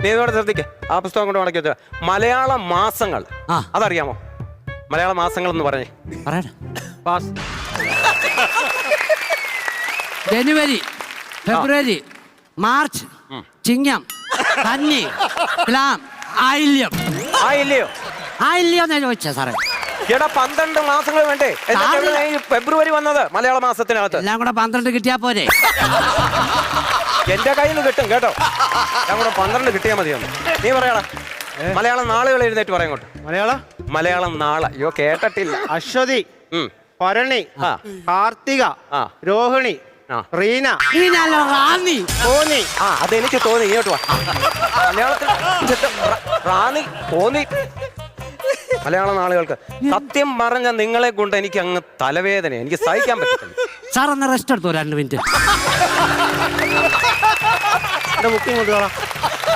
നീ ഇതോടെ ശ്രദ്ധിക്കേ, ആ പുസ്തകം കൊണ്ട് മടക്കി വെച്ച മലയാള മാസങ്ങൾ അതറിയാമോ? മലയാള മാസങ്ങൾ എന്ന് പറഞ്ഞേ. പാസ്. ജനുവരി, ഫെബ്രുവരി, മാർച്ച്, ചിങ്ങം, കന്നി, തുലാം, ആയില്യം. ആയില്ലയോ? ആയില്യം എന്നാ ചോദിച്ചാ സാറേ. എടാ 12 മാസങ്ങൾ വേണ്ടേ? ഫെബ്രുവരി വന്നത് മലയാള മാസത്തിനകത്ത്. എല്ലാം കൂടെ 12 കിട്ടിയാ പോരെ? എന്റെ കയ്യിൽ നിന്ന് കിട്ടും കേട്ടോ. ഞാൻ കൂടെ 12 കിട്ടിയാ മതിയൊന്ന്. നീ പറയാടാ മലയാളം നാളുകൾ എഴുന്നേറ്റ് പറയങ്ങോട്ട്. മലയാളം നാളെ. അയ്യോ കേട്ടിട്ടില്ല. അശ്വതി, ഭരണി, കാർത്തിക, രോഹിണി, റീന, റാന്നി. കോന്നി. അതെനിക്ക് തോന്നി. ഇങ്ങോട്ട് വാ. മലയാളത്തിൽ റാന്നി, കോന്നി. മലയാള നാളുകൾക്ക് സത്യം പറഞ്ഞ നിങ്ങളെ കൊണ്ട് എനിക്ക് അങ്ങ് തലവേദന, എനിക്ക് സഹിക്കാൻ പറ്റില്ല. സാർ ഒന്ന് റെസ്റ്റ് എടുത്തോ 2 മിനിറ്റ്. ബുക്കിംഗ് കൊണ്ടുപോകാം.